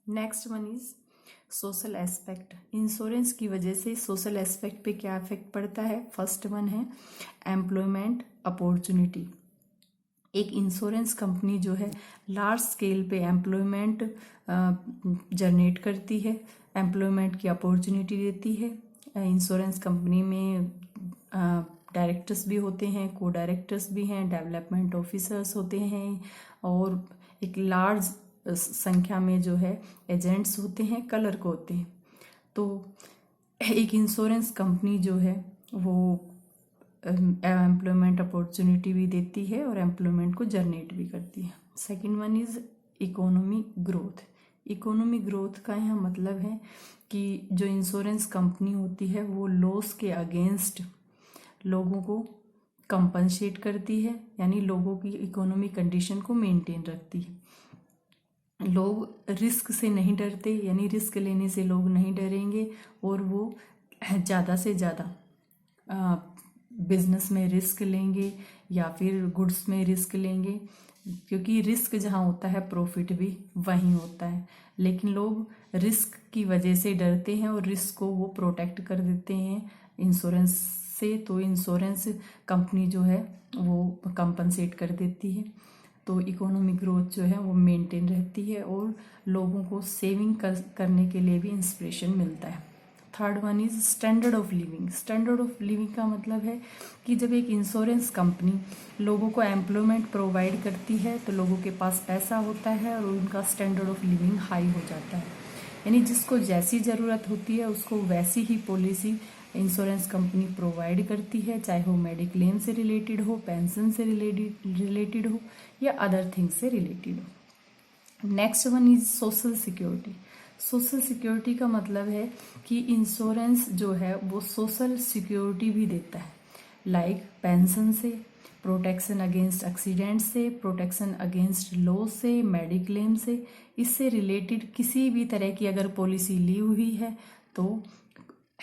Next one is social aspect. Insurance की वजह से सोशल एस्पेक्ट पे क्या इफेक्ट पड़ता है। फर्स्ट वन है एम्प्लॉयमेंट अपॉर्चुनिटी। एक इंश्योरेंस कंपनी जो है लार्ज स्केल पे एम्प्लॉयमेंट जनरेट करती है, एम्प्लॉयमेंट की अपॉर्चुनिटी देती है। इंश्योरेंस कंपनी में डायरेक्टर्स भी होते हैं, को डायरेक्टर्स भी हैं, डेवलपमेंट ऑफिसर्स होते हैं और एक लार्ज संख्या में जो है एजेंट्स होते हैं, क्लर्क होते हैं। तो एक इंश्योरेंस कंपनी जो है वो एम्प्लॉयमेंट अपॉर्चुनिटी भी देती है और एम्प्लॉयमेंट को जनरेट भी करती है। Second one is economic growth. Economic growth का यहाँ मतलब है कि जो इंश्योरेंस कंपनी होती है वो लॉस के अगेंस्ट लोगों को कंपनसेट करती है, यानी लोगों की इकोनॉमिक कंडीशन को मेंटेन रखती है। लोग रिस्क से नहीं डरते, यानी रिस्क लेने से लोग नहीं डरेंगे और वो ज़्यादा से ज़्यादा बिजनेस में रिस्क लेंगे या फिर गुड्स में रिस्क लेंगे, क्योंकि रिस्क जहाँ होता है प्रॉफिट भी वहीं होता है। लेकिन लोग रिस्क की वजह से डरते हैं और रिस्क को वो प्रोटेक्ट कर देते हैं इंश्योरेंस से। तो इंश्योरेंस कंपनी जो है वो कंपनसेट कर देती है, तो इकोनॉमिक ग्रोथ जो है वो मेंटेन रहती है और लोगों को सेविंग करने के लिए भी इंस्पिरेशन मिलता है। Third one is standard of living. Standard of living का मतलब है कि जब एक इंश्योरेंस कंपनी लोगों को एम्प्लॉयमेंट प्रोवाइड करती है तो लोगों के पास पैसा होता है और उनका स्टैंडर्ड ऑफ लिविंग हाई हो जाता है, यानी जिसको जैसी ज़रूरत होती है उसको वैसी ही पॉलिसी इंश्योरेंस कंपनी प्रोवाइड करती है, चाहे वो मेडिक्लेम से रिलेटेड हो, पेंशन से रिलेटेड हो या अदर थिंग्स से रिलेटेड हो। Next one is social security. Social security का मतलब है कि इंश्योरेंस जो है वो सोशल सिक्योरिटी भी देता है, लाइक पेंशन से, प्रोटेक्शन अगेंस्ट एक्सीडेंट से, प्रोटेक्शन अगेंस्ट लॉस से, मेडिक्लेम से। इससे रिलेटेड किसी भी तरह की अगर पॉलिसी ली हुई है तो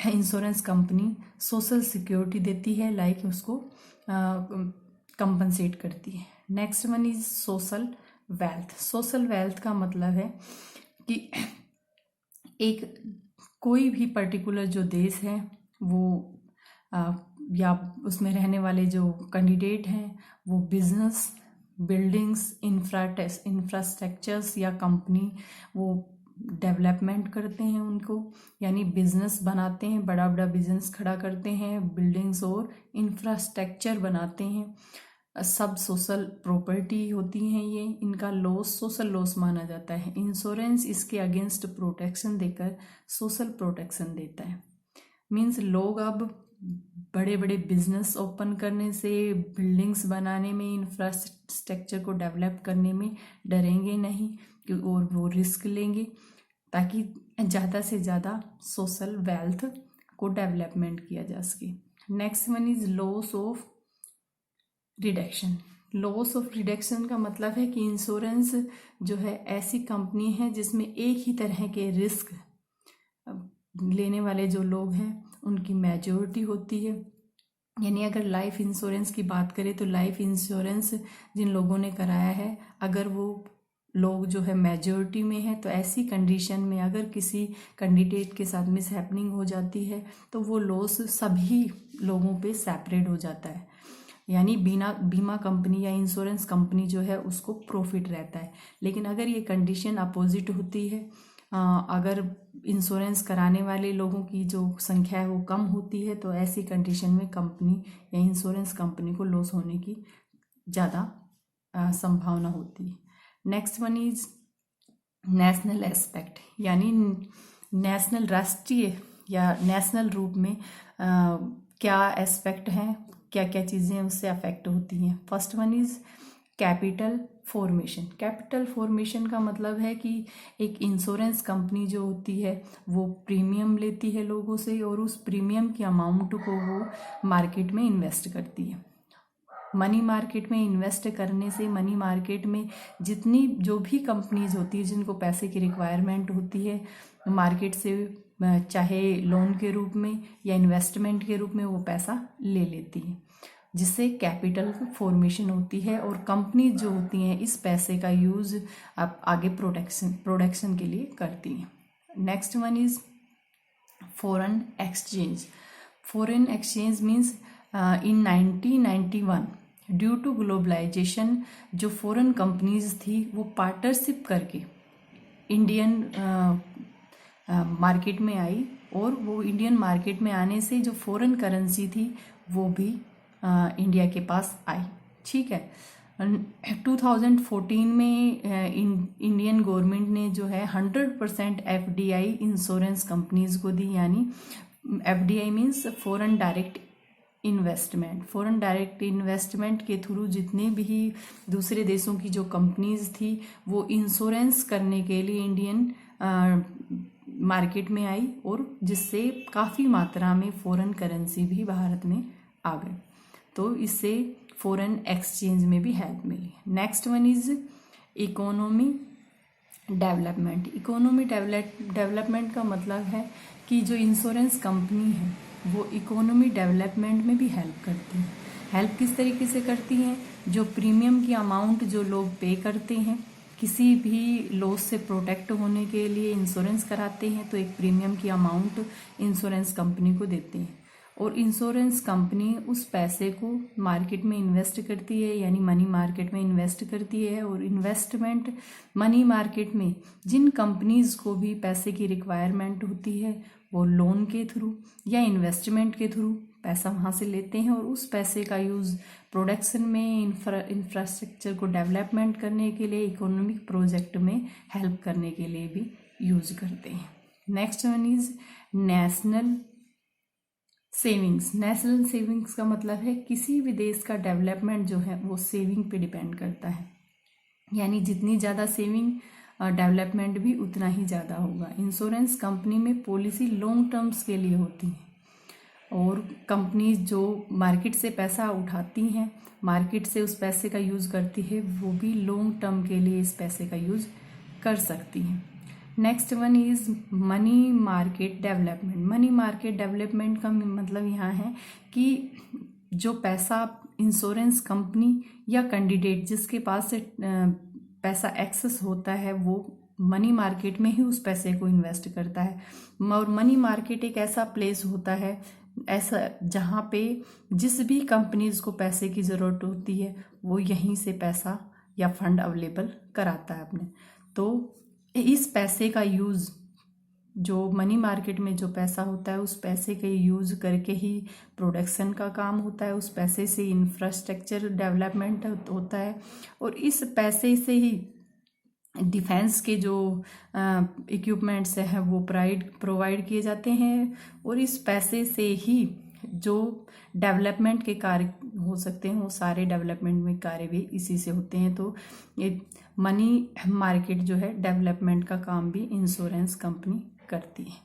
इंश्योरेंस कंपनी सोशल सिक्योरिटी देती है, लाइक उसको कंपनसेट करती है। Next one is social wealth. Social wealth का मतलब है कि एक कोई भी पर्टिकुलर जो देश है वो या उसमें रहने वाले जो कैंडिडेट हैं वो बिजनेस, बिल्डिंग्स, इंफ्रास्ट्रक्चर्स या कंपनी वो डेवलपमेंट करते हैं उनको, यानी बिजनेस बनाते हैं, बड़ा बड़ा बिजनेस खड़ा करते हैं, बिल्डिंग्स और इंफ्रास्ट्रक्चर बनाते हैं, सब सोशल प्रॉपर्टी होती हैं ये। इनका लॉस सोशल लॉस माना जाता है। इंश्योरेंस इसके अगेंस्ट प्रोटेक्शन देकर सोशल प्रोटेक्शन देता है। मीन्स लोग अब बड़े बड़े बिजनेस ओपन करने से, बिल्डिंग्स बनाने में, इंफ्रास्ट्रक्चर को डेवलप करने में डरेंगे नहीं और वो रिस्क लेंगे ताकि ज़्यादा से ज़्यादा सोशल वेल्थ को डेवलपमेंट किया जा सके। Next one is loss of reduction. Loss of reduction का मतलब है कि इंश्योरेंस जो है ऐसी कंपनी है जिसमें एक ही तरह के रिस्क लेने वाले जो लोग हैं उनकी मेजॉरिटी होती है। यानी अगर लाइफ इंश्योरेंस की बात करें तो लाइफ इंश्योरेंस जिन लोगों ने कराया है, अगर वो लोग जो है मेजॉरिटी में है तो ऐसी कंडीशन में अगर किसी कैंडिडेट के साथ मिस हैपनिंग हो जाती है तो वो लॉस सभी लोगों पे सेपरेट हो जाता है, यानी बीमा कंपनी या इंश्योरेंस कंपनी जो है उसको प्रॉफिट रहता है। लेकिन अगर ये कंडीशन अपोजिट होती है, अगर इंश्योरेंस कराने वाले लोगों की जो संख्या है वो कम होती है तो ऐसी कंडीशन में कंपनी या इंश्योरेंस कंपनी को लॉस होने की ज़्यादा संभावना होती है। Next one is national aspect, यानी नेशनल, राष्ट्रीय या नेशनल रूप में क्या एस्पेक्ट हैं, क्या क्या चीज़ें उससे अफेक्ट होती हैं। First one is capital formation. Capital formation का मतलब है कि एक इंश्योरेंस कंपनी जो होती है वो प्रीमियम लेती है लोगों से और उस प्रीमियम के अमाउंट को वो मार्केट में इन्वेस्ट करती है। मनी मार्केट में इन्वेस्ट करने से मनी मार्केट में जितनी जो भी कंपनीज होती है जिनको पैसे की रिक्वायरमेंट होती है मार्केट से, चाहे लोन के रूप में या इन्वेस्टमेंट के रूप में, वो पैसा ले लेती है। जिससे कैपिटल फॉर्मेशन होती है और कंपनी जो होती हैं इस पैसे का यूज़ अब आगे प्रोडक्शन के लिए करती हैं। Next one is foreign exchange. Foreign exchange means in 1991 due to globalisation जो फॉरेन कंपनीज थी वो पार्टनरशिप करके इंडियन मार्केट में आई, और वो इंडियन मार्केट में आने से जो फॉरेन करेंसी थी वो भी इंडिया के पास आई। ठीक है, 2014 में इंडियन गवर्नमेंट ने जो है 100% FDI इंश्योरेंस कंपनीज को दी, यानी FDI means foreign direct investment. Foreign direct investment के थ्रू जितने भी दूसरे देशों की जो कंपनीज थी वो इंश्योरेंस करने के लिए इंडियन मार्केट में आई, और जिससे काफ़ी मात्रा में फॉरेन करेंसी भी भारत में आ गई, तो इससे फॉरेन एक्सचेंज में भी हेल्प मिली। Next one is economy development. Economy development का मतलब है कि जो इंश्योरेंस कंपनी है वो इकोनॉमी डेवलपमेंट में भी हेल्प करती है। हेल्प किस तरीके से करती हैं? जो प्रीमियम की अमाउंट जो लोग पे करते हैं किसी भी लॉस से प्रोटेक्ट होने के लिए इंश्योरेंस कराते हैं, तो एक प्रीमियम की अमाउंट इंश्योरेंस कंपनी को देते हैं, और इंश्योरेंस कंपनी उस पैसे को मार्केट में इन्वेस्ट करती है, यानी मनी मार्केट में इन्वेस्ट करती है। और इन्वेस्टमेंट मनी मार्केट में जिन कंपनीज को भी पैसे की रिक्वायरमेंट होती है वो लोन के थ्रू या इन्वेस्टमेंट के थ्रू पैसा वहाँ से लेते हैं, और उस पैसे का यूज़ प्रोडक्शन में, इंफ्रास्ट्रक्चर को डेवलपमेंट करने के लिए, इकोनॉमिक प्रोजेक्ट में हेल्प करने के लिए भी यूज करते हैं। Next one is national savings. National savings का मतलब है किसी भी देश का डेवलपमेंट जो है वो सेविंग पे डिपेंड करता है, यानी जितनी ज़्यादा सेविंग डेवलपमेंट भी उतना ही ज़्यादा होगा। इंश्योरेंस कंपनी में पॉलिसी लॉन्ग टर्म्स के लिए होती है, और कंपनीज जो मार्केट से पैसा उठाती हैं, मार्केट से उस पैसे का यूज़ करती है, वो भी लॉन्ग टर्म के लिए इस पैसे का यूज़ कर सकती हैं। Next one is money market development. Money market development का मतलब यहाँ है कि जो पैसा इंश्योरेंस कंपनी या कैंडिडेट जिसके पास से पैसा एक्सेस होता है वो मनी मार्केट में ही उस पैसे को इन्वेस्ट करता है। और मनी मार्केट एक ऐसा प्लेस होता है ऐसा जहाँ पे जिस भी कंपनीज को पैसे की ज़रूरत होती है वो यहीं से पैसा या फंड अवेलेबल कराता है अपने। तो इस पैसे का यूज़ जो मनी मार्केट में जो पैसा होता है उस पैसे के यूज़ करके ही प्रोडक्शन का काम होता है, उस पैसे से इंफ्रास्ट्रक्चर डेवलपमेंट होता है, और इस पैसे से ही डिफेंस के जो इक्विपमेंट्स हैं वो प्रोवाइड किए जाते हैं, और इस पैसे से ही जो डेवलपमेंट के कार्य हो सकते हैं वो सारे डेवलपमेंट में कार्य भी इसी से होते हैं। तो ये मनी मार्केट जो है डेवलपमेंट का काम भी इंश्योरेंस कंपनी करती है।